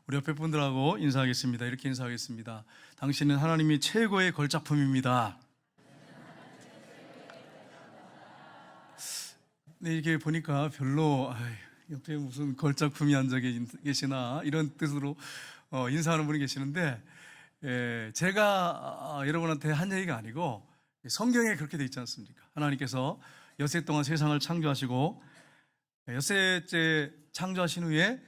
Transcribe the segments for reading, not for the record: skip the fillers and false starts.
우리 옆에 분들하고 인사하겠습니다. 이렇게 인사하겠습니다. 당신은 하나님이 최고의 걸작품입니다. 네, 이렇게 보니까 별로 옆에 무슨 걸작품이 앉아 계시나 이런 뜻으로 인사하는 분이 계시는데, 제가 여러분한테 한 얘기가 아니고 성경에 그렇게 돼 있지 않습니까? 하나님께서 엿새 동안 세상을 창조하시고 엿새째 창조하신 후에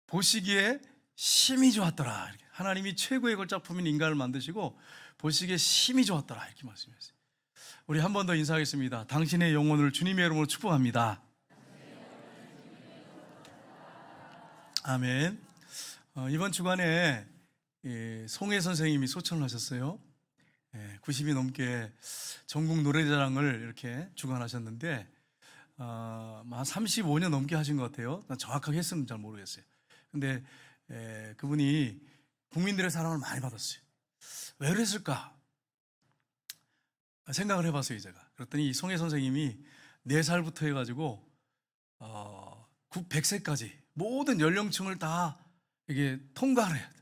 보시기에 심히 좋았더라. 이렇게. 하나님이 최고의 걸작품인 인간을 만드시고 보시기에 심히 좋았더라, 이렇게 말씀했어요. 우리 한 번 더 인사하겠습니다. 당신의 영혼을 주님의 이름으로 축복합니다. 아멘. 이번 주간에 송혜 선생님이 소천을 하셨어요. 90이 넘게 전국 노래자랑을 이렇게 주관하셨는데 한 35년 넘게 하신 것 같아요. 난 정확하게 했으면 잘 모르겠어요. 근데 그분이 국민들의 사랑을 많이 받았어요. 왜 그랬을까? 생각을 해봤어요, 제가. 그랬더니 이 송혜 선생님이 4살부터 해가지고 100세까지 모든 연령층을 다 이게 통과를 해야 돼.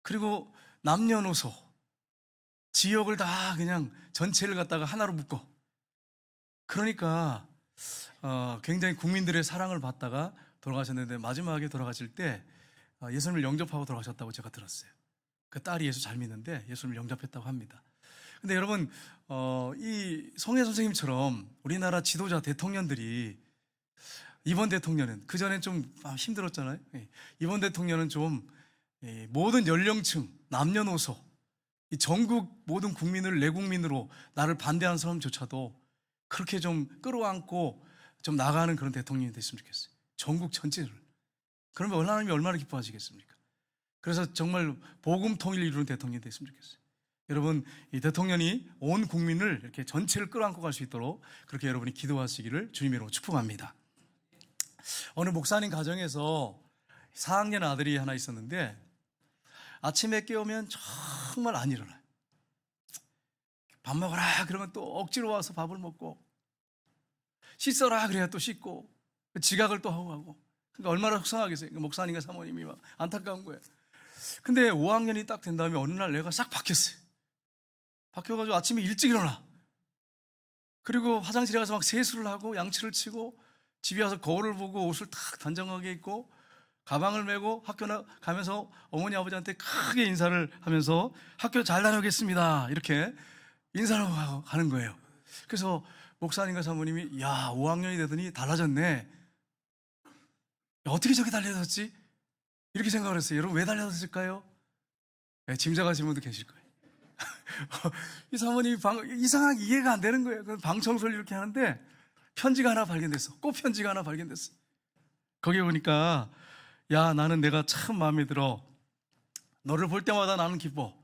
그리고 남녀노소 지역을 다 그냥 전체를 갖다가 하나로 묶어. 그러니까 굉장히 국민들의 사랑을 받다가 돌아가셨는데, 마지막에 돌아가실 때 예수님을 영접하고 돌아가셨다고 제가 들었어요. 그 딸이 예수 잘 믿는데 예수님을 영접했다고 합니다. 근데 여러분, 이 송혜 선생님처럼 우리나라 지도자 대통령들이, 이번 대통령은, 그전엔 좀 힘들었잖아요. 이번 대통령은 좀 모든 연령층, 남녀노소, 이 전국 모든 국민을 내 국민으로 나를 반대하는 사람조차도 그렇게 좀 끌어안고 좀 나가는 그런 대통령이 됐으면 좋겠어요. 전국 전체를. 그러면 하나님이 얼마나 기뻐하시겠습니까? 그래서 정말 복음 통일을 이루는 대통령이 됐으면 좋겠어요. 여러분, 이 대통령이 온 국민을 이렇게 전체를 끌어안고 갈 수 있도록 그렇게 여러분이 기도하시기를 주님의 이름으로 축복합니다. 어느 목사님 가정에서 4학년 아들이 하나 있었는데 아침에 깨우면 정말 안 일어나요. 밥 먹어라 그러면 또 억지로 와서 밥을 먹고, 씻어라 그래야 또 씻고, 지각을 또 하고 그러니까 얼마나 속상하겠어요. 목사님과 사모님이 막 안타까운 거예요. 근데 5학년이 딱 된 다음에 어느 날 내가 싹 바뀌었어요. 바뀌어가지고 아침에 일찍 일어나. 그리고 화장실에 가서 막 세수를 하고 양치를 치고 집에 와서 거울을 보고 옷을 탁 단정하게 입고 가방을 메고 학교 가면서 어머니 아버지한테 크게 인사를 하면서 학교 잘 다녀오겠습니다 이렇게 인사를 하고 가는 거예요. 그래서 목사님과 사모님이, 야, 5학년이 되더니 달라졌네. 어떻게 저렇게 달라졌지? 이렇게 생각을 했어요. 여러분, 왜 달라졌을까요? 짐작하시는 분도 계실 거예요. 이 사모님이 이상하게 이해가 안 되는 거예요. 방 청소를 이렇게 하는데 편지가 하나 발견됐어. 꽃편지가 하나 발견됐어. 거기에 보니까, 야, 나는 내가 참 마음에 들어. 너를 볼 때마다 나는 기뻐.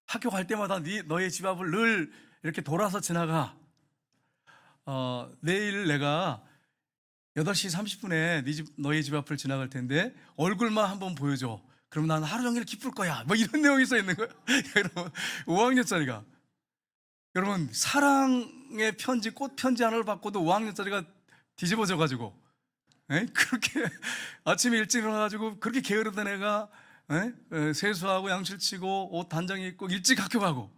학교 갈 때마다 너의 집 앞을 늘 이렇게 돌아서 지나가. 내일 내가 8시 30분에 너희 집 앞을 지나갈 텐데 얼굴만 한번 보여줘. 그럼 난 하루 종일 기쁠 거야. 뭐 이런 내용이 써 있는 거예요. 여러분, 5학년짜리가. 여러분, 사랑의 편지, 꽃 편지 하나를 받고도 5학년짜리가 뒤집어져가지고, 그렇게 아침에 일찍 일어나가지고 그렇게 게으르던 애가 세수하고 양치를 치고 옷 단정히 입고 일찍 학교 가고.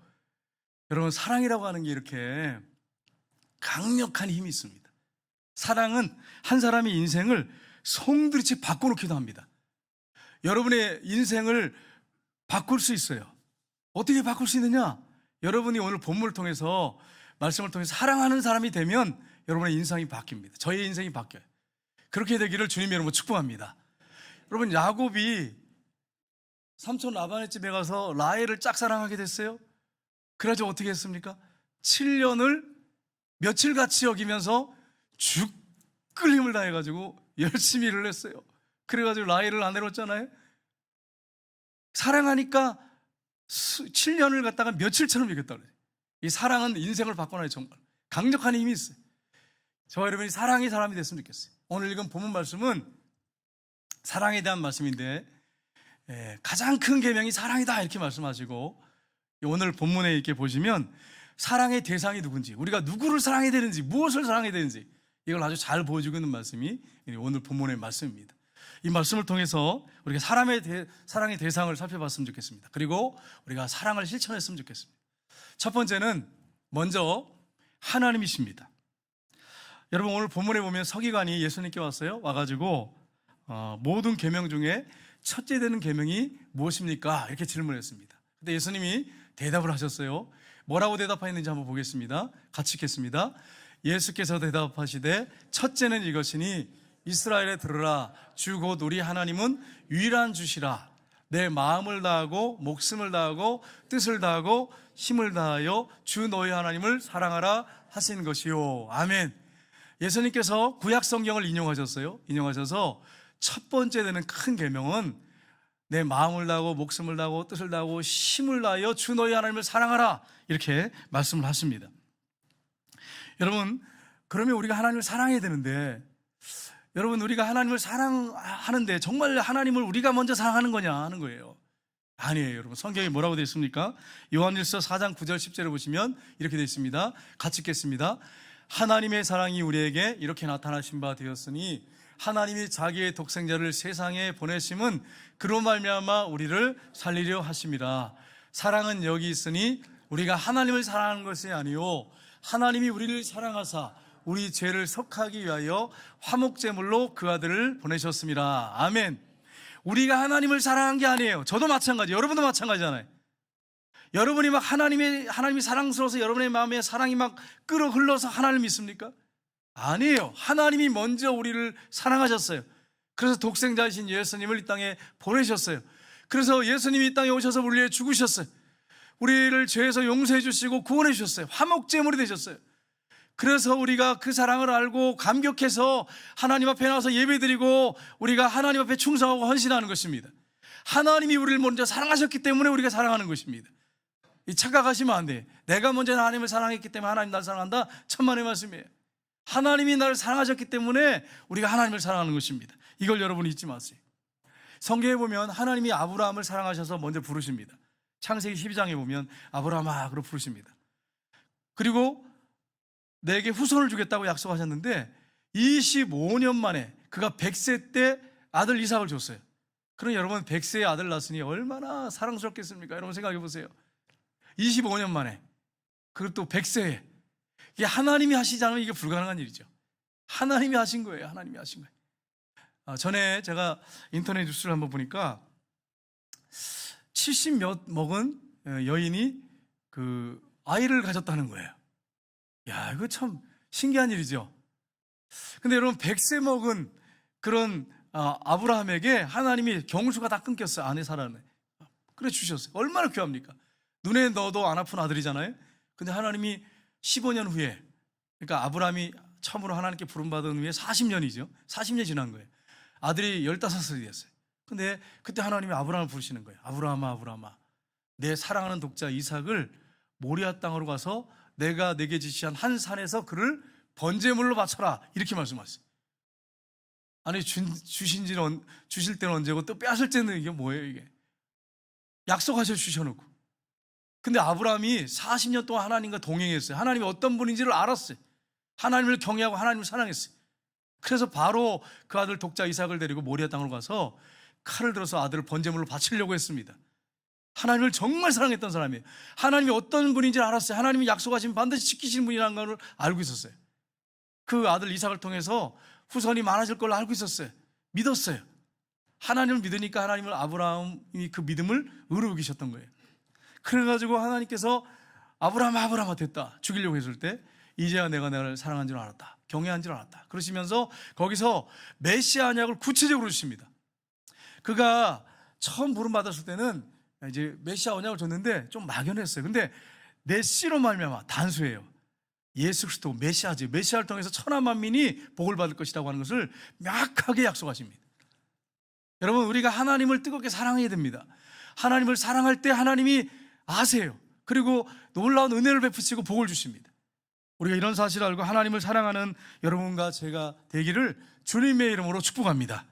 여러분, 사랑이라고 하는 게 이렇게 강력한 힘이 있습니다. 사랑은 한 사람의 인생을 송두리째 바꿔놓기도 합니다. 여러분의 인생을 바꿀 수 있어요. 어떻게 바꿀 수 있느냐? 여러분이 오늘 본문을 통해서, 말씀을 통해서 사랑하는 사람이 되면 여러분의 인생이 바뀝니다. 저의 인생이 바뀌어요. 그렇게 되기를 주님의 이름으로 축복합니다. 여러분, 야곱이 삼촌 라반의 집에 가서 라헬을 짝사랑하게 됐어요. 그래가지고 어떻게 했습니까? 7년을 며칠같이 여기면서 죽을 힘을 다해가지고 열심히 일을 했어요. 그래가지고 라헬을 아내로 했잖아요. 사랑하니까 7년을 갖다가 며칠처럼 이겼다 그래요. 이 사랑은 인생을 바꿔놔요. 정말 강력한 힘이 있어요. 저와 여러분이 사랑의 사람이 됐으면 좋겠어요. 오늘 읽은 본문 말씀은 사랑에 대한 말씀인데, 가장 큰 계명이 사랑이다 이렇게 말씀하시고, 오늘 본문에 이렇게 보시면 사랑의 대상이 누군지, 우리가 누구를 사랑해야 되는지, 무엇을 사랑해야 되는지, 이걸 아주 잘 보여주고 있는 말씀이 오늘 본문의 말씀입니다. 이 말씀을 통해서 우리가 사랑의 대상을 살펴봤으면 좋겠습니다. 그리고 우리가 사랑을 실천했으면 좋겠습니다. 첫 번째는 먼저 하나님이십니다. 여러분, 오늘 본문에 보면 서기관이 예수님께 왔어요. 와가지고 모든 계명 중에 첫째 되는 계명이 무엇입니까? 이렇게 질문했습니다. 근데 예수님이 대답을 하셨어요. 뭐라고 대답하였는지 한번 보겠습니다. 같이 읽겠습니다. 예수께서 대답하시되 첫째는 이것이니 이스라엘에 들으라. 주 곧 우리 하나님은 유일한 주시라. 내 마음을 다하고 목숨을 다하고 뜻을 다하고 힘을 다하여 주 너희 하나님을 사랑하라 하신 것이요. 아멘. 예수님께서 구약 성경을 인용하셔서 첫 번째 되는 큰 계명은 내 마음을 다하고 목숨을 다하고 뜻을 다하고 힘을 다하여 주 너희 하나님을 사랑하라, 이렇게 말씀을 하십니다. 여러분, 그러면 우리가 하나님을 사랑해야 되는데, 여러분, 우리가 하나님을 사랑하는데 정말 하나님을 우리가 먼저 사랑하는 거냐 하는 거예요. 아니에요. 여러분, 성경에 뭐라고 되어 있습니까? 요한일서 4장 9절 10절을 보시면 이렇게 되어 있습니다. 같이 읽겠습니다. 하나님의 사랑이 우리에게 이렇게 나타나신 바 되었으니 하나님이 자기의 독생자를 세상에 보내심은 그로 말미암아 우리를 살리려 하심이라. 사랑은 여기 있으니 우리가 하나님을 사랑하는 것이 아니요 하나님이 우리를 사랑하사 우리 죄를 속하기 위하여 화목제물로 그 아들을 보내셨습니다. 아멘. 우리가 하나님을 사랑한 게 아니에요. 저도 마찬가지, 여러분도 마찬가지잖아요. 여러분이 막 하나님이 사랑스러워서 여러분의 마음에 사랑이 막 끓어 흘러서 하나님을 믿습니까? 아니에요. 하나님이 먼저 우리를 사랑하셨어요. 그래서 독생자이신 예수님을 이 땅에 보내셨어요. 그래서 예수님이 이 땅에 오셔서 우리를 위해 죽으셨어요. 우리를 죄에서 용서해 주시고 구원해 주셨어요. 화목제물이 되셨어요. 그래서 우리가 그 사랑을 알고 감격해서 하나님 앞에 나와서 예배드리고 우리가 하나님 앞에 충성하고 헌신하는 것입니다. 하나님이 우리를 먼저 사랑하셨기 때문에 우리가 사랑하는 것입니다. 착각하시면 안 돼요. 내가 먼저 하나님을 사랑했기 때문에 하나님 나를 사랑한다? 천만의 말씀이에요. 하나님이 나를 사랑하셨기 때문에 우리가 하나님을 사랑하는 것입니다. 이걸 여러분 잊지 마세요. 성경에 보면 하나님이 아브라함을 사랑하셔서 먼저 부르십니다. 창세기 12장에 보면 아브라함아 그러 부르십니다. 그리고 내게 후손을 주겠다고 약속하셨는데 25년 만에 그가 100세 때 아들 이삭을 줬어요. 그럼 여러분 100세의 아들 낳았으니 얼마나 사랑스럽겠습니까? 여러분 생각해 보세요. 25년 만에, 그리고 또 100세에. 이게 하나님이 하시지 않으면 이게 불가능한 일이죠. 하나님이 하신 거예요. 하나님이 하신 거예요. 전에 제가 인터넷 뉴스를 한번 보니까 70몇 먹은 여인이 그 아이를 가졌다는 거예요. 야, 이거 참 신기한 일이죠. 근데 여러분 100세 먹은 그런 아브라함에게 하나님이 경수가 다 끊겼어요. 아내 사라는. 그래 주셨어요. 얼마나 귀합니까? 눈에 넣어도 안 아픈 아들이잖아요. 근데 하나님이 15년 후에, 그러니까 아브라함이 처음으로 하나님께 부름받은 후에 40년이죠. 40년 지난 거예요. 아들이 15살이 됐어요. 근데 그때 하나님이 아브라함을 부르시는 거예요. 아브라함아, 아브라함아, 내 사랑하는 독자 이삭을 모리아 땅으로 가서 내가 내게 지시한 한 산에서 그를 번제물로 바쳐라, 이렇게 말씀하셨어요. 아니, 주실 때는 언제고 또 빼앗을 때는 이게 뭐예요 이게? 약속하셔 주셔놓고. 근데 아브라함이 40년 동안 하나님과 동행했어요. 하나님이 어떤 분인지를 알았어요. 하나님을 경외하고 하나님을 사랑했어요. 그래서 바로 그 아들 독자 이삭을 데리고 모리아 땅으로 가서 칼을 들어서 아들을 번제물로 바치려고 했습니다. 하나님을 정말 사랑했던 사람이에요. 하나님이 어떤 분인지를 알았어요. 하나님이 약속하시면 반드시 지키시는 분이라는 걸 알고 있었어요. 그 아들 이삭을 통해서 후손이 많아질 걸 알고 있었어요. 믿었어요. 하나님을 믿으니까 하나님을, 아브라함이 그 믿음을 의로 여기셨던 거예요. 그래가지고 하나님께서 아브라함아, 아브라함아 됐다, 죽이려고 했을 때 이제야 내가 너를 사랑한 줄 알았다, 경외한 줄 알았다, 그러시면서 거기서 메시아 언약을 구체적으로 주십니다. 그가 처음 부름받았을 때는 이제 메시아 언약을 줬는데 좀 막연했어요. 근데 내 씨로 말미암아, 단수예요. 예수 그리스도 메시아지, 메시아를 통해서 천하 만민이 복을 받을 것이라고 하는 것을 명확하게 약속하십니다. 여러분, 우리가 하나님을 뜨겁게 사랑해야 됩니다. 하나님을 사랑할 때 하나님이 아세요. 그리고 놀라운 은혜를 베푸시고 복을 주십니다. 우리가 이런 사실을 알고 하나님을 사랑하는 여러분과 제가 되기를 주님의 이름으로 축복합니다.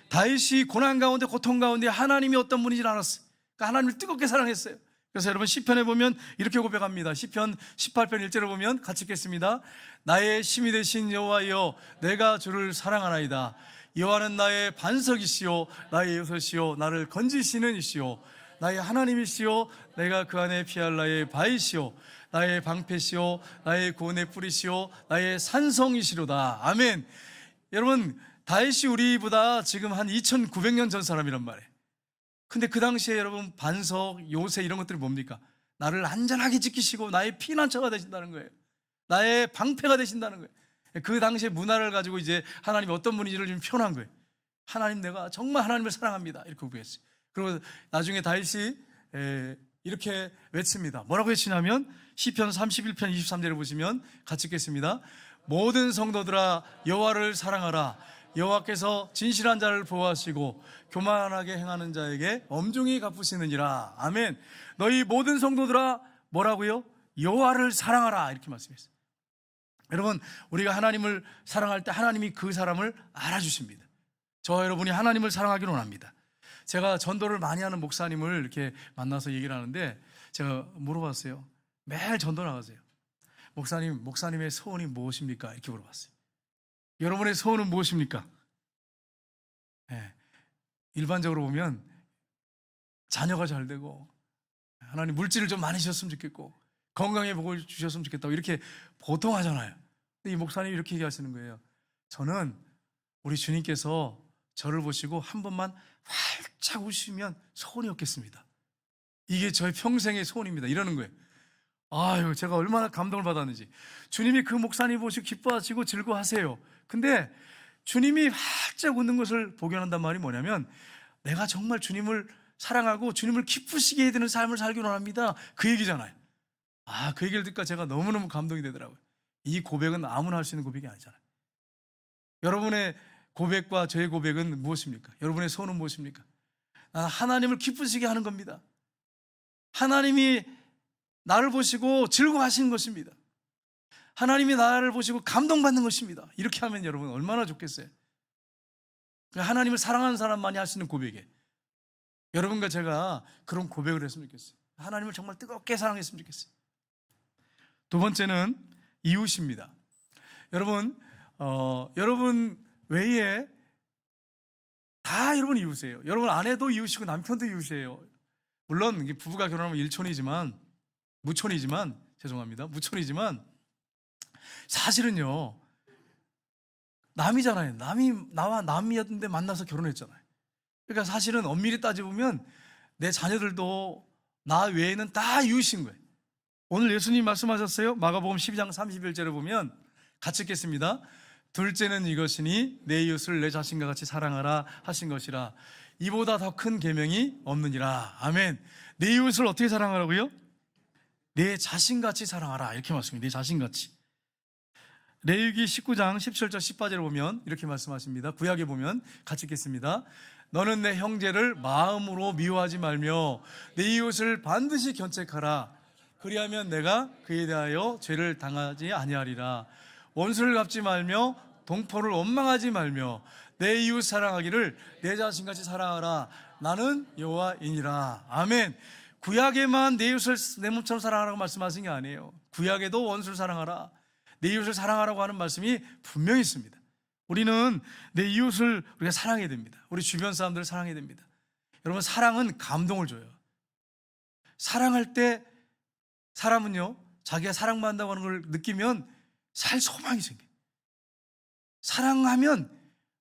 다윗이 고난 가운데, 고통 가운데 하나님이 어떤 분인지를 알았어요. 그러니까 하나님을 뜨겁게 사랑했어요. 그래서 여러분 시편에 보면 이렇게 고백합니다. 시편 18편 1절을 보면 같이 읽겠습니다. 나의 힘이 되신 여호와여, 내가 주를 사랑하나이다. 여호와는 나의 반석이시요 나의 요새시요 나를 건지시는 이시요 나의 하나님이시요 내가 그 안에 피할 나의 바위시요 나의 방패시요 나의 구원의 뿌리시요 나의 산성이시로다. 아멘. 여러분, 다윗이 우리보다 지금 한 2900년 전 사람이란 말이에요. 근데 그 당시에 여러분, 반석, 요새 이런 것들이 뭡니까? 나를 안전하게 지키시고 나의 피난처가 되신다는 거예요. 나의 방패가 되신다는 거예요. 그 당시의 문화를 가지고 이제 하나님이 어떤 분인지를 좀 표현한 거예요. 하나님, 내가 정말 하나님을 사랑합니다, 이렇게 고백했어요. 그리고 나중에 다윗이 이렇게 외칩니다. 뭐라고 외치냐면 시편 31편 23절을 보시면 같이 읽겠습니다. 모든 성도들아 여호와를 사랑하라. 여호와께서 진실한 자를 보호하시고 교만하게 행하는 자에게 엄중히 갚으시느니라. 아멘. 너희 모든 성도들아 뭐라고요? 여호와를 사랑하라, 이렇게 말씀했어요. 여러분, 우리가 하나님을 사랑할 때 하나님이 그 사람을 알아주십니다. 저와 여러분이 하나님을 사랑하기를 원합니다. 제가 전도를 많이 하는 목사님을 이렇게 만나서 얘기를 하는데 제가 물어봤어요. 매일 전도 나가세요. 목사님의 소원이 무엇입니까? 이렇게 물어봤어요. 여러분의 소원은 무엇입니까? 네. 일반적으로 보면 자녀가 잘 되고 하나님 물질을 좀 많이 주셨으면 좋겠고 건강에 복을 주셨으면 좋겠다고 이렇게 보통 하잖아요. 근데 이 목사님이 이렇게 얘기하시는 거예요. 저는 우리 주님께서 저를 보시고 한 번만 활짝 웃으시면 소원이 없겠습니다. 이게 저의 평생의 소원입니다, 이러는 거예요. 아유, 제가 얼마나 감동을 받았는지. 주님이 그 목사님 보시고 기뻐하시고 즐거워하세요. 근데 주님이 활짝 웃는 것을 복용한단 말이 뭐냐면 내가 정말 주님을 사랑하고 주님을 기쁘시게 해야 되는 삶을 살기 원합니다, 그 얘기잖아요. 그 얘기를 듣니까 제가 너무너무 감동이 되더라고요. 이 고백은 아무나 할 수 있는 고백이 아니잖아요. 여러분의 고백과 저의 고백은 무엇입니까? 여러분의 소원은 무엇입니까? 하나님을 기쁘시게 하는 겁니다. 하나님이 나를 보시고 즐거워하시는 것입니다. 하나님이 나를 보시고 감동받는 것입니다. 이렇게 하면 여러분 얼마나 좋겠어요. 하나님을 사랑하는 사람만이 할 수 있는 고백이에요. 여러분과 제가 그런 고백을 했으면 좋겠어요. 하나님을 정말 뜨겁게 사랑했으면 좋겠어요. 두 번째는 이웃입니다. 여러분, 여러분 외에 다 여러분 이웃이에요. 여러분 아내도 이웃이고 남편도 이웃이에요. 물론 부부가 결혼하면 무촌이지만 사실은요 남이잖아요. 나와 남이었는데 만나서 결혼했잖아요. 그러니까 사실은 엄밀히 따져보면 내 자녀들도 나 외에는 다 이웃인 거예요. 오늘 예수님 말씀하셨어요. 마가복음 12장 31절에 보면 같이 읽겠습니다. 둘째는 이것이니 내 이웃을 내 자신과 같이 사랑하라 하신 것이라. 이보다 더 큰 계명이 없느니라. 아멘. 내 이웃을 어떻게 사랑하라고요? 내 자신같이 사랑하라, 이렇게 말씀입니다. 내 자신같이. 레위기 19장 17절 18절에 보면 이렇게 말씀하십니다. 구약에 보면 같이 읽겠습니다. 너는 내 형제를 마음으로 미워하지 말며 내 이웃을 반드시 견책하라. 그리하면 내가 그에 대하여 죄를 당하지 아니하리라. 원수를 갚지 말며 동포를 원망하지 말며 내 이웃 사랑하기를 내 자신같이 사랑하라. 나는 여호와이니라. 아멘. 구약에만 내 이웃을 내 몸처럼 사랑하라고 말씀하신 게 아니에요. 구약에도 원수를 사랑하라, 내 이웃을 사랑하라고 하는 말씀이 분명히 있습니다. 우리는 내 이웃을 우리가 사랑해야 됩니다. 우리 주변 사람들을 사랑해야 됩니다. 여러분, 사랑은 감동을 줘요. 사랑할 때 사람은요 자기가 사랑받는다고 하는 걸 느끼면 살 소망이 생겨요. 사랑하면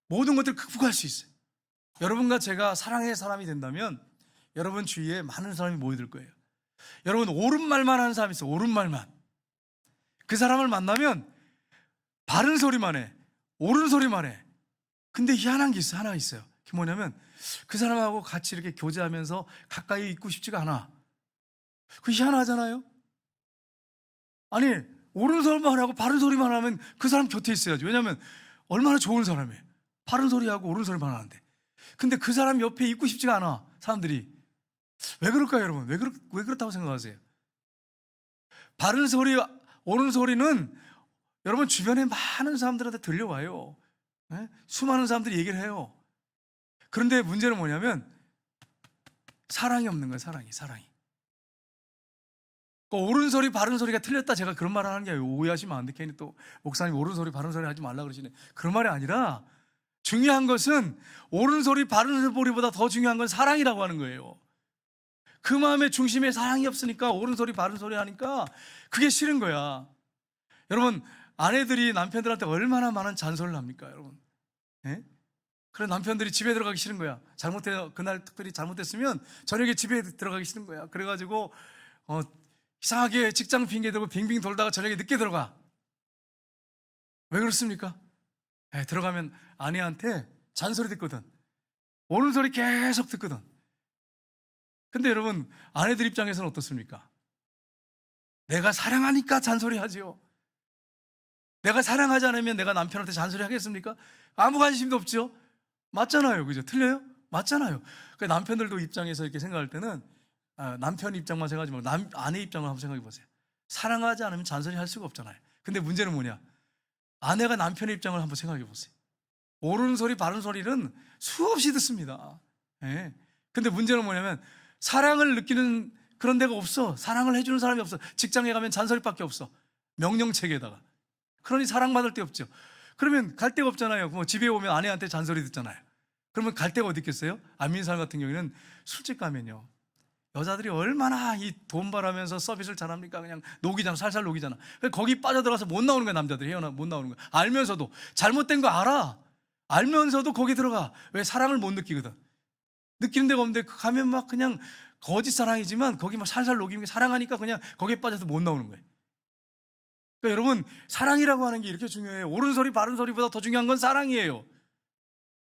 모든 것들을 극복할 수 있어요. 여러분과 제가 사랑의 사람이 된다면 여러분 주위에 많은 사람이 모여들 거예요. 여러분, 옳은 말만 하는 사람이 있어요. 옳은 말만. 그 사람을 만나면 바른 소리만 해, 옳은 소리만 해. 근데 희한한 게 있어요. 하나 있어요. 그게 뭐냐면 그 사람하고 같이 이렇게 교제하면서 가까이 있고 싶지가 않아. 그거 희한하잖아요. 아니, 옳은 소리만 하고 바른 소리만 하면 그 사람 곁에 있어야지. 왜냐하면 얼마나 좋은 사람이에요. 바른 소리하고 옳은 소리만 하는데. 근데 그 사람 옆에 있고 싶지가 않아, 사람들이. 왜 그럴까요, 여러분? 왜 그렇다고 생각하세요? 바른 소리, 옳은 소리는 여러분 주변에 많은 사람들한테 들려와요. 네? 수많은 사람들이 얘기를 해요. 그런데 문제는 뭐냐면 사랑이 없는 거예요. 사랑이. 옳은 소리, 바른 소리가 틀렸다, 제가 그런 말을 하는 게 아니에요. 오해하시면 안 돼. 괜히 또 목사님 옳은 소리, 바른 소리 하지 말라 그러시네. 그런 말이 아니라 중요한 것은 옳은 소리 바른 소리보다 더 중요한 건 사랑이라고 하는 거예요. 그 마음의 중심에 사랑이 없으니까 옳은 소리 바른 소리 하니까 그게 싫은 거야. 여러분, 아내들이 남편들한테 얼마나 많은 잔소리를 합니까, 여러분? 예? 그래, 남편들이 집에 들어가기 싫은 거야. 그날 특별히 잘못됐으면 저녁에 집에 들어가기 싫은 거야. 그래가지고 이상하게 직장 핑계 대고 빙빙 돌다가 저녁에 늦게 들어가. 왜 그렇습니까? 들어가면 아내한테 잔소리 듣거든. 옳은 소리 계속 듣거든. 근데 여러분, 아내들 입장에서는 어떻습니까? 내가 사랑하니까 잔소리 하지요. 내가 사랑하지 않으면 내가 남편한테 잔소리 하겠습니까? 아무 관심도 없죠. 맞잖아요. 그죠? 틀려요? 맞잖아요. 그러니까 남편들도 입장에서 이렇게 생각할 때는 남편 입장만 생각하지 말고 아내 입장을 한번 생각해 보세요. 사랑하지 않으면 잔소리 할 수가 없잖아요. 근데 문제는 뭐냐? 아내가 남편의 입장을 한번 생각해 보세요. 옳은 소리 바른 소리는 수없이 듣습니다. 예. 근데 문제는 뭐냐면 사랑을 느끼는 그런 데가 없어. 사랑을 해주는 사람이 없어. 직장에 가면 잔소리밖에 없어. 명령체계에다가. 그러니 사랑받을 데 없죠. 그러면 갈 데가 없잖아요. 뭐 집에 오면 아내한테 잔소리 듣잖아요. 그러면 갈 데가 어디 있겠어요? 안 믿는 사람 같은 경우에는 술집 가면요, 여자들이 얼마나 이 돈 벌하면서 서비스를 잘합니까? 그냥 녹이잖아. 살살 녹이잖아. 거기 빠져들어가서 못 나오는 거야. 남자들이 못 나오는 거야. 알면서도 잘못된 거 알아. 알면서도 거기 들어가. 왜? 사랑을 못 느끼거든. 느끼는 데가 없는데 가면 막 그냥 거짓 사랑이지만 거기 막 살살 녹이는 게 사랑하니까 그냥 거기에 빠져서 못 나오는 거예요. 그러니까 여러분, 사랑이라고 하는 게 이렇게 중요해요. 옳은 소리 바른 소리보다 더 중요한 건 사랑이에요.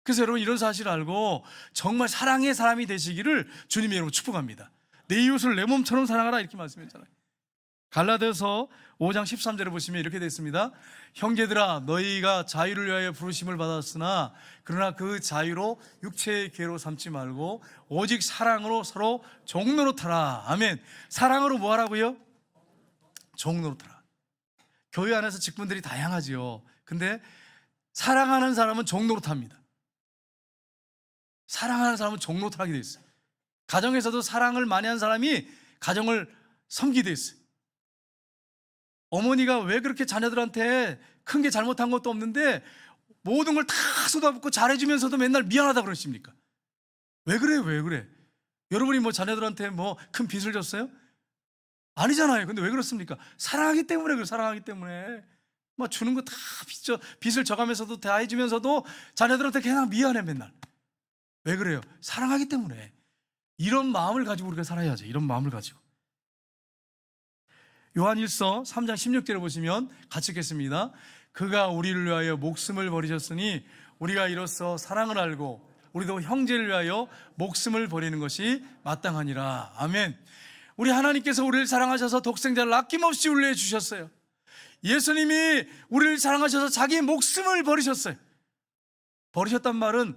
그래서 여러분, 이런 사실을 알고 정말 사랑의 사람이 되시기를 주님의 이름으로 축복합니다. 내 이웃을 내 몸처럼 사랑하라, 이렇게 말씀했잖아요. 갈라디아서 5장 13절에 보시면 이렇게 되어 있습니다. 형제들아, 너희가 자유를 위하여 부르심을 받았으나 그러나 그 자유로 육체의 괴로 삼지 말고 오직 사랑으로 서로 종노릇하라. 아멘. 사랑으로 뭐 하라고요? 종노릇하라. 교회 안에서 직분들이 다양하지요. 근데 사랑하는 사람은 종노릇합니다. 사랑하는 사람은 종노릇하게 돼 있어요. 가정에서도 사랑을 많이 한 사람이 가정을 섬기게 돼 있어요. 어머니가 왜 그렇게 자녀들한테 큰 게 잘못한 것도 없는데 모든 걸 다 쏟아붓고 잘해주면서도 맨날 미안하다 그러십니까? 왜 그래요? 왜 그래? 여러분이 뭐 자녀들한테 뭐 큰 빚을 졌어요? 아니잖아요. 근데 왜 그렇습니까? 사랑하기 때문에 그래요. 사랑하기 때문에 막 주는 거 다 빚을 져가면서도 다 해주면서도 자녀들한테 그냥 미안해 맨날. 왜 그래요? 사랑하기 때문에. 이런 마음을 가지고 우리가 살아야죠. 이런 마음을 가지고. 요한일서 3장 16절을 보시면 같이 읽겠습니다. 그가 우리를 위하여 목숨을 버리셨으니 우리가 이로써 사랑을 알고 우리도 형제를 위하여 목숨을 버리는 것이 마땅하니라. 아멘. 우리 하나님께서 우리를 사랑하셔서 독생자를 아낌없이 우리에게 주셨어요. 예수님이 우리를 사랑하셔서 자기의 목숨을 버리셨어요. 버리셨단 말은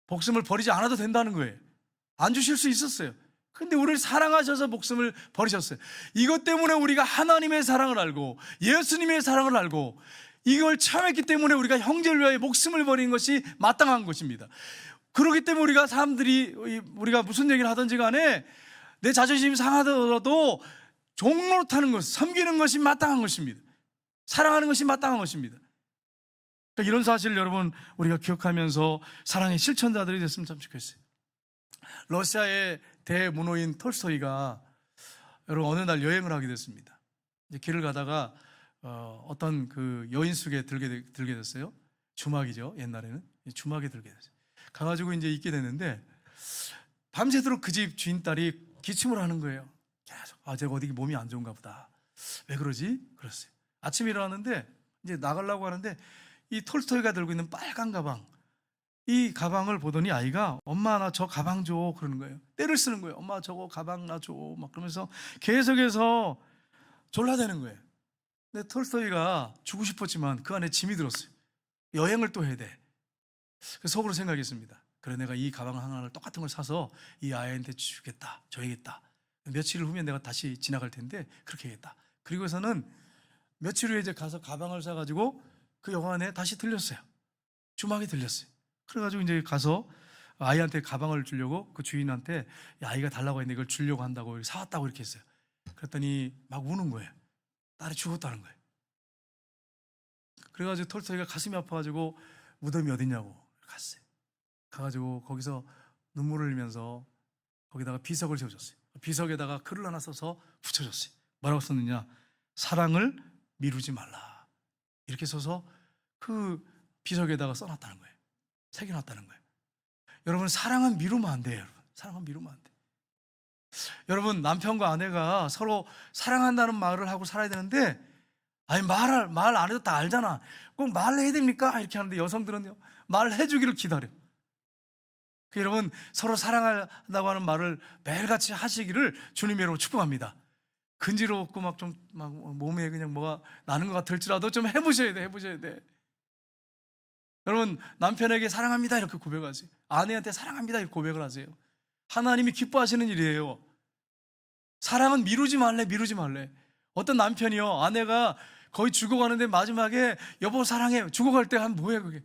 목숨을 버리지 않아도 된다는 거예요. 안 주실 수 있었어요. 근데 우리를 사랑하셔서 목숨을 버리셨어요. 이것 때문에 우리가 하나님의 사랑을 알고 예수님의 사랑을 알고 이걸 체험했기 때문에 우리가 형제를 위하여 목숨을 버리는 것이 마땅한 것입니다. 그렇기 때문에 우리가 무슨 얘기를 하든지 간에 내 자존심이 상하더라도 종노릇하는 것, 섬기는 것이 마땅한 것입니다. 사랑하는 것이 마땅한 것입니다. 그러니까 이런 사실을 여러분 우리가 기억하면서 사랑의 실천자들이 됐으면 참 좋겠어요. 러시아의 대문호인 톨스토이가 여러분 어느 날 여행을 하게 됐습니다. 이제 길을 가다가 어떤 그 여인숙에 들게 됐어요. 주막이죠. 옛날에는 주막에 들게 됐어요. 가가지고 이제 있게 됐는데 밤새도록 그 집 주인 딸이 기침을 하는 거예요. 계속 제가 어디 몸이 안 좋은가 보다. 왜 그러지? 그랬어요. 아침에 일어났는데 이제 나가려고 하는데 이 톨스토이가 들고 있는 빨간 가방, 이 가방을 보더니 아이가 엄마 나 저 가방 줘 그러는 거예요. 떼를 쓰는 거예요. 엄마 저거 가방 나 줘 막 그러면서 계속해서 졸라대는 거예요. 근데 톨스토이가 주고 싶었지만 그 안에 짐이 들었어요. 여행을 또 해야 돼. 그래서 속으로 생각했습니다. 그래 내가 이 가방 하나를 똑같은 걸 사서 이 아이한테 주겠다, 줘야겠다. 며칠 후면 내가 다시 지나갈 텐데 그렇게 해야겠다. 그리고서는 며칠 후에 이제 가서 가방을 사가지고 그 여관에 다시 들렸어요. 주막에 들렸어요. 그래가지고 이제 가서 아이한테 가방을 주려고 그 주인한테 아이가 달라고 했는데 이걸 주려고 한다고 사왔다고 이렇게 했어요. 그랬더니 막 우는 거예요. 딸이 죽었다는 거예요. 그래가지고 톨스토이가 가슴이 아파가지고 무덤이 어딨냐고 갔어요. 가가지고 거기서 눈물을 흘리면서 거기다가 비석을 세워줬어요. 비석에다가 글을 하나 써서 붙여줬어요. 뭐라고 썼느냐? 사랑을 미루지 말라. 이렇게 써서 그 비석에다가 써놨다는 거예요. 새겨놨다는 거예요. 여러분, 사랑은 미루면 안 돼요. 여러분, 사랑은 미루면 안 돼. 여러분, 남편과 아내가 서로 사랑한다는 말을 하고 살아야 되는데, 아니 말 안 해도 다 알잖아. 꼭 말을 해야 됩니까? 이렇게 하는데 여성들은요, 말해주기를 기다려. 여러분, 서로 사랑한다고 하는 말을 매일같이 하시기를 주님의 이름으로 축복합니다. 근지럽고 막 몸에 그냥 뭐가 나는 것 같을지라도 좀 해보셔야 돼. 여러분, 남편에게 사랑합니다 이렇게 고백하세요. 아내한테 사랑합니다 이렇게 고백을 하세요. 하나님이 기뻐하시는 일이에요. 사랑은 미루지 말래. 어떤 남편이요, 아내가 거의 죽어가는데 마지막에 여보 사랑해, 죽어갈 때 한 뭐예요 그게?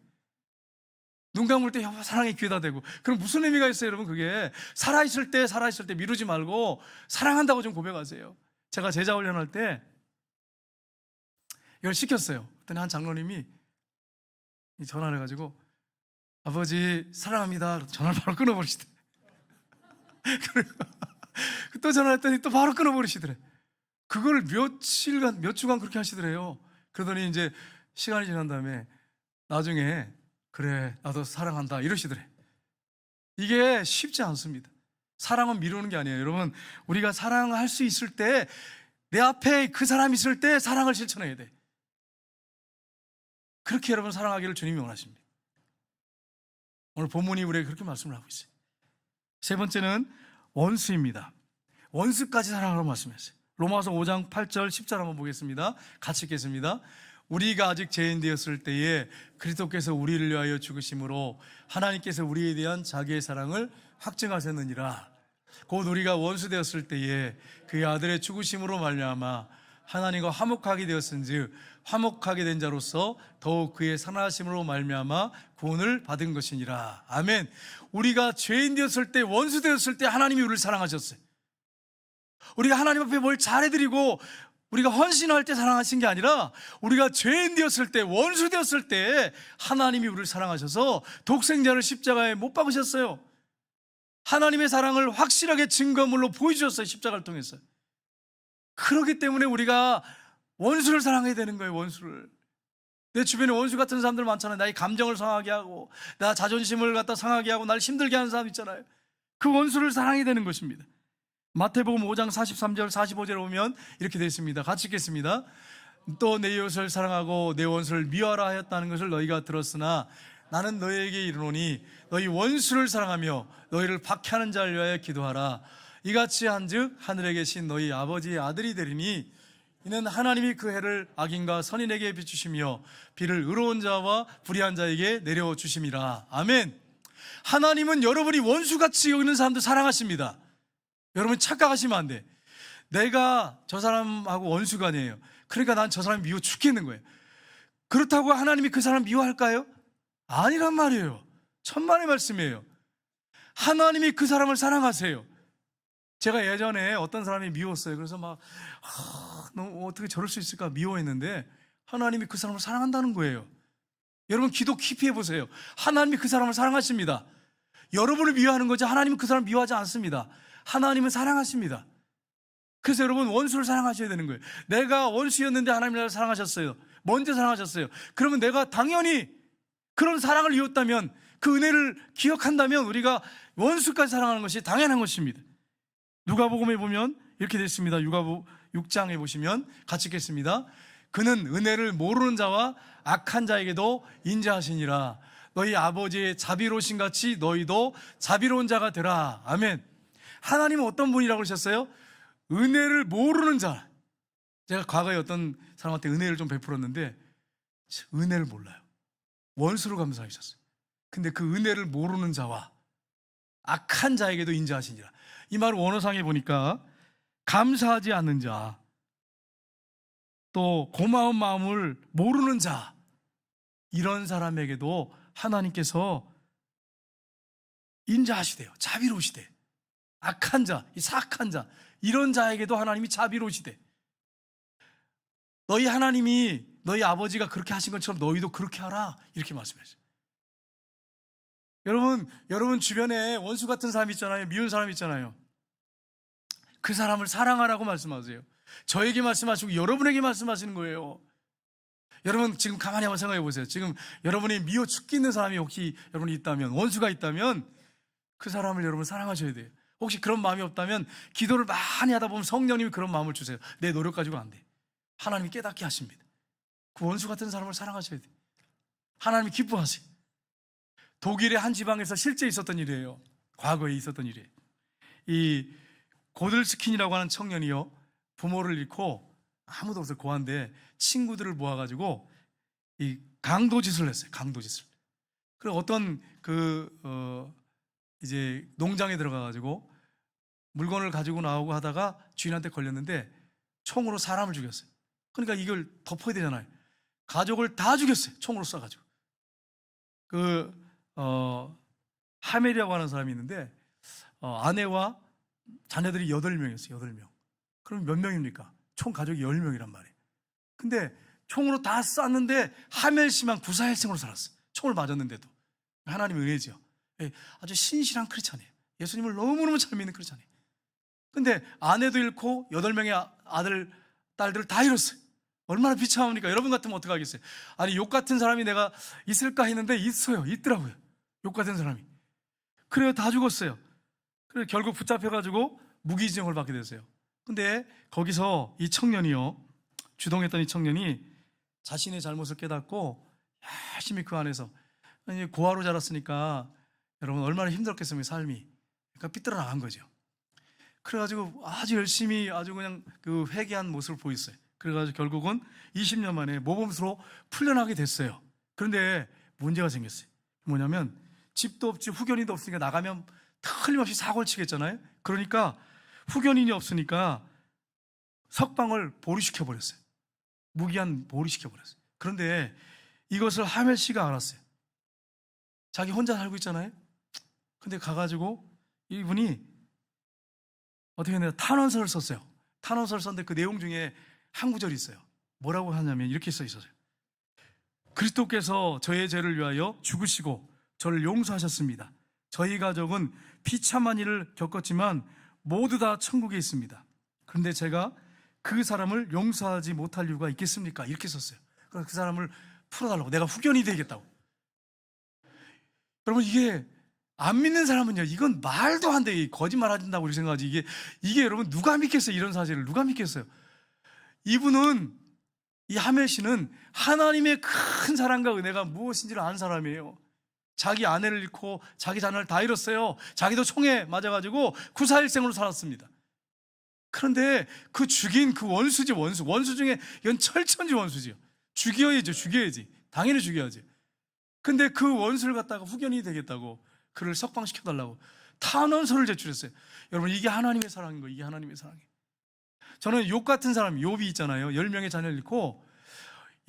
눈 감을 때 여보 사랑해 귀에다 대고. 그럼 무슨 의미가 있어요 여러분? 그게 살아있을 때 미루지 말고 사랑한다고 좀 고백하세요. 제가 제자 훈련할 때 이걸 시켰어요. 그랬더니 한 장로님이 전화를 해가지고 아버지 사랑합니다. 전화를 바로 끊어버리시더래. 또 전화했더니 또 바로 끊어버리시더래. 그걸 몇 주간 그렇게 하시더래요. 그러더니 이제 시간이 지난 다음에 나중에 그래 나도 사랑한다 이러시더래. 이게 쉽지 않습니다. 사랑은 미루는 게 아니에요. 여러분, 우리가 사랑할 수 있을 때, 내 앞에 그 사람이 있을 때 사랑을 실천해야 돼. 그렇게 여러분 사랑하기를 주님이 원하십니다. 오늘 본문이 우리에게 그렇게 말씀을 하고 있어요. 세 번째는 원수입니다. 원수까지 사랑하라고 말씀했어요. 로마서 5장 8절 10절 한번 보겠습니다. 같이 읽겠습니다. 우리가 아직 죄인 되었을 때에 그리스도께서 우리를 위하여 죽으심으로 하나님께서 우리에 대한 자기의 사랑을 확증하셨느니라. 곧 우리가 원수 되었을 때에 그의 아들의 죽으심으로 말미암아 하나님과 화목하게 되었은즉 화목하게 된 자로서 더욱 그의 사랑하심으로 말미암아 구원을 받은 것이니라. 아멘. 우리가 죄인 되었을 때, 원수 되었을 때 하나님이 우리를 사랑하셨어요. 우리가 하나님 앞에 뭘 잘해드리고 우리가 헌신할 때 사랑하신 게 아니라 우리가 죄인 되었을 때, 원수 되었을 때 하나님이 우리를 사랑하셔서 독생자를 십자가에 못 박으셨어요. 하나님의 사랑을 확실하게 증거물로 보여주셨어요. 십자가를 통해서. 그렇기 때문에 우리가 원수를 사랑해야 되는 거예요. 원수를. 내 주변에 원수 같은 사람들 많잖아요. 나의 감정을 상하게 하고 나 자존심을 갖다 상하게 하고 나를 힘들게 하는 사람 있잖아요. 그 원수를 사랑해야 되는 것입니다. 마태복음 5장 43절 45절에 보면 이렇게 되어 있습니다. 같이 읽겠습니다. 또 내 이웃을 사랑하고 내 원수를 미워하라 하였다는 것을 너희가 들었으나 나는 너희에게 이르노니 너희 원수를 사랑하며 너희를 박해하는 자를 위하여 기도하라. 이같이 한즉 하늘에 계신 너희 아버지의 아들이 되리니 이는 하나님이 그 해를 악인과 선인에게 비추시며 비를 의로운 자와 불의한 자에게 내려주심이라. 아멘. 하나님은 여러분이 원수같이 여기는 사람들 사랑하십니다. 여러분 착각하시면 안 돼. 내가 저 사람하고 원수가 아니에요. 그러니까 난 저 사람이 미워 죽겠는 거예요. 그렇다고 하나님이 그 사람 미워할까요? 아니란 말이에요. 천만의 말씀이에요. 하나님이 그 사람을 사랑하세요. 제가 예전에 어떤 사람이 미웠어요. 그래서 막 너 어떻게 저럴 수 있을까 미워했는데 하나님이 그 사람을 사랑한다는 거예요. 여러분 기도 깊이 해보세요. 하나님이 그 사람을 사랑하십니다. 여러분을 미워하는 거지 하나님은 그 사람을 미워하지 않습니다. 하나님은 사랑하십니다. 그래서 여러분 원수를 사랑하셔야 되는 거예요. 내가 원수였는데 하나님이 나를 사랑하셨어요. 먼저 사랑하셨어요. 그러면 내가 당연히 그런 사랑을 이었다면 그 은혜를 기억한다면 우리가 원수까지 사랑하는 것이 당연한 것입니다. 누가복음에 보면 이렇게 되어 있습니다. 누가복음 6장에 보시면 같이 읽겠습니다. 그는 은혜를 모르는 자와 악한 자에게도 인자하시니라. 너희 아버지의 자비로우신 같이 너희도 자비로운 자가 되라. 아멘. 하나님은 어떤 분이라고 그러셨어요? 은혜를 모르는 자. 제가 과거에 어떤 사람한테 은혜를 좀 베풀었는데 은혜를 몰라요. 원수로 감사하셨어요. 근데 그 은혜를 모르는 자와 악한 자에게도 인자하시니라. 이 말을 원어상에 보니까 감사하지 않는 자, 또 고마운 마음을 모르는 자, 이런 사람에게도 하나님께서 인자하시대요. 자비로우시대. 악한 자, 이 사악한 자, 이런 자에게도 하나님이 자비로우시대. 너희 하나님이 너희 아버지가 그렇게 하신 것처럼 너희도 그렇게 하라, 이렇게 말씀하셨어요. 여러분 주변에 원수 같은 사람 있잖아요. 미운 사람 있잖아요. 그 사람을 사랑하라고 말씀하세요. 저에게 말씀하시고 여러분에게 말씀하시는 거예요. 여러분 지금 가만히 한번 생각해 보세요. 지금 여러분이 미워 죽겠는 사람이 혹시 여러분이 있다면, 원수가 있다면 그 사람을 여러분 사랑하셔야 돼요. 혹시 그런 마음이 없다면 기도를 많이 하다 보면 성령님이 그런 마음을 주세요. 내 노력 가지고 안 돼. 하나님이 깨닫게 하십니다. 그 원수 같은 사람을 사랑하셔야 돼요. 하나님이 기뻐하세요. 독일의 한 지방에서 실제 있었던 일이에요. 과거에 있었던 일이에요. 이 고들스킨이라고 하는 청년이요, 부모를 잃고 아무도 없어요. 고아인데 친구들을 모아가지고 이 강도짓을 했어요. 강도짓을. 그리고 어떤 이제 농장에 들어가가지고 물건을 가지고 나오고 하다가 주인한테 걸렸는데 총으로 사람을 죽였어요. 그러니까 이걸 덮어야 되잖아요. 가족을 다 죽였어요. 총으로 쏴가지고. 하멜이라고 하는 사람이 있는데 아내와 자녀들이 8명이었어요. 8명. 그럼 몇 명입니까? 총 가족이 10명이란 말이에요. 근데 총으로 다 쐈는데 하멜 씨만 구사일생으로 살았어요. 총을 맞았는데도. 하나님의 은혜죠. 아주 신실한 크리스찬이에요. 예수님을 너무너무 잘 믿는 크리스찬이에요. 근데 아내도 잃고 8명의 아들, 딸들을 다 잃었어요. 얼마나 비참합니까? 여러분 같으면 어떡하겠어요? 아니, 욕 같은 사람이 내가 있을까 했는데 있어요. 있더라고요. 욕 같은 사람이. 그래요. 다 죽었어요. 그래서 결국 붙잡혀가지고 무기징역을 받게 됐어요. 근데 거기서 이 청년이요, 주동했던 이 청년이 자신의 잘못을 깨닫고 열심히 그 안에서, 고아로 자랐으니까 여러분 얼마나 힘들었겠습니까, 삶이. 그러니까 삐뚤어 나간 거죠. 그래가지고 아주 열심히 아주 그냥 그 회개한 모습을 보였어요. 그래가지고 결국은 20년 만에 모범수로 풀려나게 됐어요. 그런데 문제가 생겼어요. 뭐냐면 집도 없지 후견인도 없으니까 나가면 틀림없이 사고를 치겠잖아요. 그러니까 후견인이 없으니까 석방을 보류시켜 버렸어요. 무기한 보류시켜 버렸어요. 그런데 이것을 하멜 씨가 알았어요. 자기 혼자 살고 있잖아요. 근데 가가지고 이분이 어떻게 했냐, 탄원서를 썼어요. 탄원서를 썼는데 그 내용 중에 한 구절이 있어요. 뭐라고 하냐면 이렇게 써 있었어요. 그리스도께서 저의 죄를 위하여 죽으시고 저를 용서하셨습니다. 저희 가족은 비참한 일을 겪었지만 모두 다 천국에 있습니다. 그런데 제가 그 사람을 용서하지 못할 이유가 있겠습니까? 이렇게 썼어요. 그래서 그 사람을 풀어달라고, 내가 후견이 되겠다고. 여러분, 이게 안 믿는 사람은요, 이건 말도 안 돼. 거짓말 하신다고 이렇게 생각하지. 이게 여러분 누가 믿겠어요? 이런 사실을 누가 믿겠어요? 이분은, 이 하멜 씨는 하나님의 큰 사랑과 은혜가 무엇인지를 아는 사람이에요. 자기 아내를 잃고 자기 자녀를 다 잃었어요. 자기도 총에 맞아가지고 구사일생으로 살았습니다. 그런데 그 죽인 그 원수지, 원수 중에 이건 철천지 원수지요. 죽여야지. 당연히 죽여야지. 근데 그 원수를 갖다가 후견이 되겠다고 그를 석방시켜달라고 탄원서를 제출했어요. 여러분, 이게 하나님의 사랑인 거예요. 이게 하나님의 사랑이에요. 저는 욥 같은 사람, 욥이 있잖아요. 10명의 자녀를 잃고,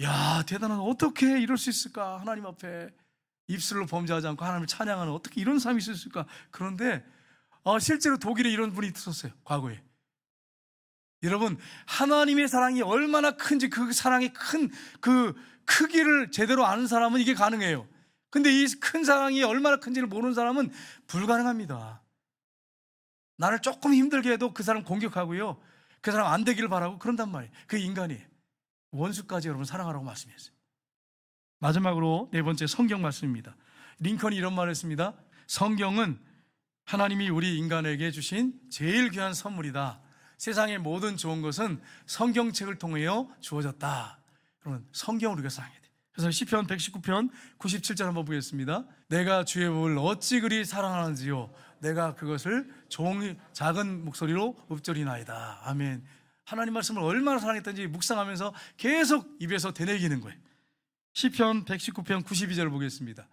야, 대단하다. 어떻게 이럴 수 있을까? 하나님 앞에 입술로 범죄하지 않고 하나님을 찬양하는, 어떻게 이런 사람이 있을 수 있을까? 그런데 실제로 독일에 이런 분이 있었어요. 과거에. 여러분, 하나님의 사랑이 얼마나 큰지, 그 사랑의 큰 그 크기를 제대로 아는 사람은 이게 가능해요. 근데 이 큰 사랑이 얼마나 큰지를 모르는 사람은 불가능합니다. 나를 조금 힘들게 해도 그 사람 공격하고요, 그 사람 안 되기를 바라고 그런단 말이에요. 그 인간이에요. 원수까지 여러분 사랑하라고 말씀했어요. 마지막으로 네 번째 성경 말씀입니다. 링컨이 이런 말을 했습니다. 성경은 하나님이 우리 인간에게 주신 제일 귀한 선물이다. 세상의 모든 좋은 것은 성경책을 통하여 주어졌다. 그러면 성경을 우리가 사랑해야 돼. 그래서 시편 119편 97절 한번 보겠습니다. 내가 주의 법을 어찌 그리 사랑하는지요, 내가 그것을 작은 목소리로 읊조리나이다. 아멘. 하나님 말씀을 얼마나 사랑했던지 묵상하면서 계속 입에서 되뇌기는 거예요. 시편 119편 92절 보겠습니다.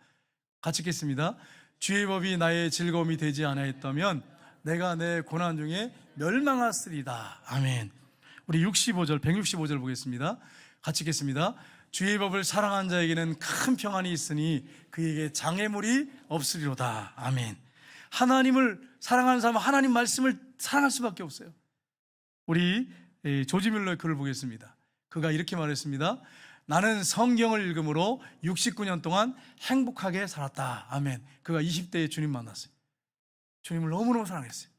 같이 읽겠습니다. 주의 법이 나의 즐거움이 되지 않았다면 내가 내 고난 중에 멸망하였으리다. 아멘. 우리 165절 보겠습니다. 같이 읽겠습니다. 주의 법을 사랑한 자에게는 큰 평안이 있으니 그에게 장애물이 없으리로다. 아멘. 하나님을 사랑하는 사람은 하나님 말씀을 사랑할 수밖에 없어요. 우리 조지 뮬러의 글을 보겠습니다. 그가 이렇게 말했습니다. 나는 성경을 읽음으로 69년 동안 행복하게 살았다. 아멘. 그가 20대에 주님 만났어요. 주님을 너무너무 사랑했어요.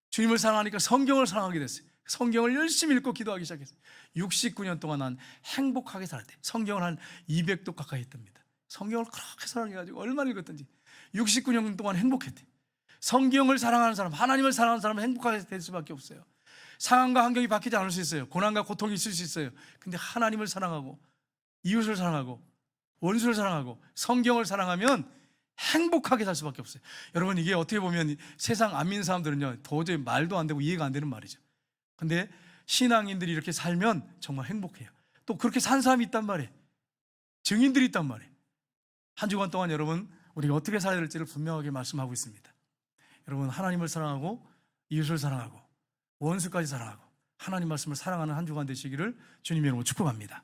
주님을 사랑하니까 성경을 사랑하게 됐어요. 성경을 열심히 읽고 기도하기 시작했어요. 69년 동안 난 행복하게 살았대요. 성경을 한 200도 가까이 했답니다. 성경을 그렇게 사랑해가지고 얼마나 읽었던지 69년 동안 행복했대요. 성경을 사랑하는 사람, 하나님을 사랑하는 사람은 행복하게 될 수밖에 없어요. 상황과 환경이 바뀌지 않을 수 있어요. 고난과 고통이 있을 수 있어요. 근데 하나님을 사랑하고 이웃을 사랑하고 원수를 사랑하고 성경을 사랑하면 행복하게 살 수밖에 없어요. 여러분, 이게 어떻게 보면 세상 안 믿는 사람들은요 도저히 말도 안 되고 이해가 안 되는 말이죠. 근데 신앙인들이 이렇게 살면 정말 행복해요. 또 그렇게 산 사람이 있단 말이에요. 증인들이 있단 말이에요. 한 주간 동안 여러분, 우리가 어떻게 살아야 될지를 분명하게 말씀하고 있습니다. 여러분, 하나님을 사랑하고 이웃을 사랑하고 원수까지 사랑하고 하나님 말씀을 사랑하는 한 주간 되시기를 주님의 이름으로 축복합니다.